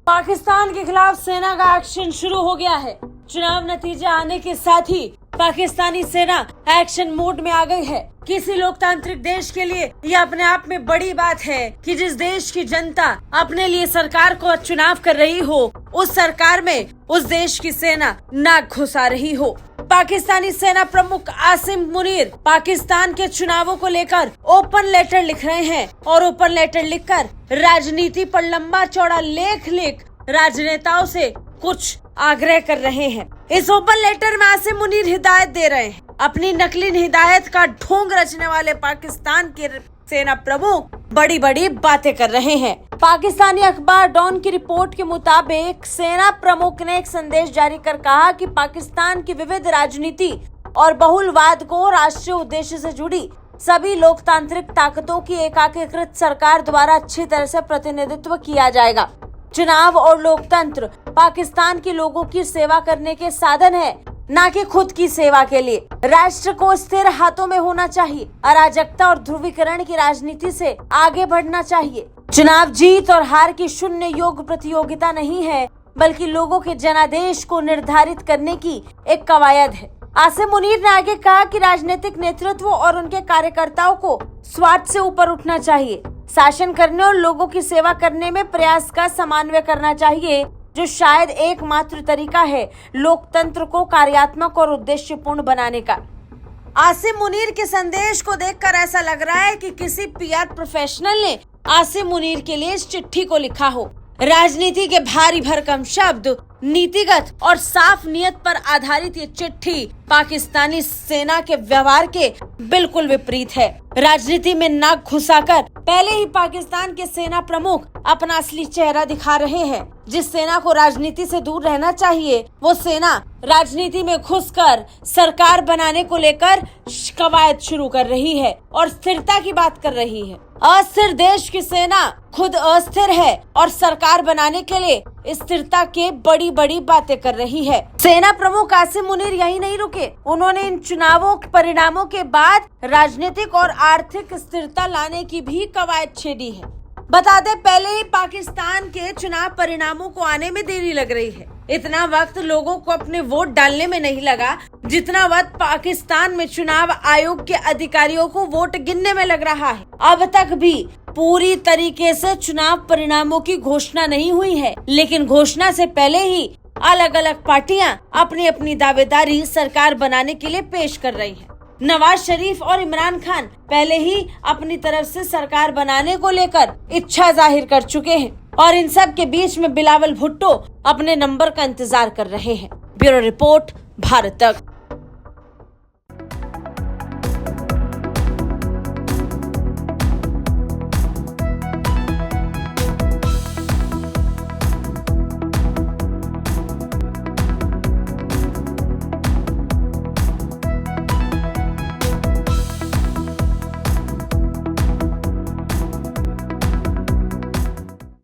पाकिस्तान के खिलाफ सेना का एक्शन शुरू हो गया है। चुनाव नतीजे आने के साथ ही पाकिस्तानी सेना एक्शन मोड में आ गई है। किसी लोकतांत्रिक देश के लिए यह अपने आप में बड़ी बात है कि जिस देश की जनता अपने लिए सरकार को चुनाव कर रही हो, उस सरकार में उस देश की सेना नाक घुसा रही हो। पाकिस्तानी सेना प्रमुख आसिम मुनीर पाकिस्तान के चुनावों को लेकर ओपन लेटर लिख रहे हैं और ओपन लेटर लिखकर राजनीति पर लंबा चौड़ा लेख लिख राजनेताओं से कुछ आग्रह कर रहे हैं। इस ओपन लेटर में आसिम मुनीर हिदायत दे रहे हैं। अपनी नकली हिदायत का ढोंग रचने वाले पाकिस्तान के सेना प्रमुख बड़ी बड़ी बातें कर रहे हैं। पाकिस्तानी अखबार डॉन की रिपोर्ट के मुताबिक सेना प्रमुख ने एक संदेश जारी कर कहा कि पाकिस्तान की विविध राजनीति और बहुलवाद को राष्ट्रीय उद्देश्य से जुड़ी सभी लोकतांत्रिक ताकतों की एकीकृत सरकार द्वारा अच्छी तरह से प्रतिनिधित्व किया जाएगा। चुनाव और लोकतंत्र पाकिस्तान के लोगों की सेवा करने के साधन है, न कि खुद की सेवा के लिए। राष्ट्र को स्थिर हाथों में होना चाहिए। अराजकता और ध्रुवीकरण की राजनीति से आगे बढ़ना चाहिए। चुनाव जीत और हार की शून्य योग प्रतियोगिता नहीं है, बल्कि लोगों के जनादेश को निर्धारित करने की एक कवायद है। आसिम मुनीर ने आगे कहा कि राजनीतिक नेतृत्व और उनके कार्यकर्ताओं को स्वार्थ से ऊपर उठना चाहिए। शासन करने और लोगों की सेवा करने में प्रयास का समन्वय करना चाहिए, जो शायद एकमात्र तरीका है लोकतंत्र को कार्यात्मक और उद्देश्यपूर्ण बनाने का। आसिम मुनीर के संदेश को देखकर ऐसा लग रहा है कि किसी पीआर प्रोफेशनल ने आसिम मुनीर के लिए इस चिट्ठी को लिखा हो। राजनीति के भारी भरकम शब्द, नीतिगत और साफ नियत पर आधारित ये चिट्ठी पाकिस्तानी सेना के व्यवहार के बिल्कुल विपरीत है। राजनीति में नाक घुसाकर पहले ही पाकिस्तान के सेना प्रमुख अपना असली चेहरा दिखा रहे हैं। जिस सेना को राजनीति से दूर रहना चाहिए, वो सेना राजनीति में घुसकर सरकार बनाने को लेकर कवायद शुरू कर रही है और स्थिरता की बात कर रही है। अस्थिर देश की सेना खुद अस्थिर है और सरकार बनाने के लिए स्थिरता के बड़ी बड़ी बातें कर रही है। सेना प्रमुख आसिम मुनीर यही नहीं रुके, उन्होंने इन चुनावों के परिणामों के बाद राजनीतिक और आर्थिक स्थिरता लाने की भी कवायद छेड़ी है। बता दें, पहले ही पाकिस्तान के चुनाव परिणामों को आने में देरी लग रही है। इतना वक्त लोगों को अपने वोट डालने में नहीं लगा जितना वक्त पाकिस्तान में चुनाव आयोग के अधिकारियों को वोट गिनने में लग रहा है। अब तक भी पूरी तरीके से चुनाव परिणामों की घोषणा नहीं हुई है, लेकिन घोषणा से पहले ही अलग अलग पार्टियां अपनी अपनी दावेदारी सरकार बनाने के लिए पेश कर रही हैं। नवाज शरीफ और इमरान खान पहले ही अपनी तरफ से सरकार बनाने को लेकर इच्छा जाहिर कर चुके हैं और इन सब के बीच में बिलावल भुट्टो अपने नंबर का इंतजार कर रहे हैं। ब्यूरो रिपोर्ट, भारत तक।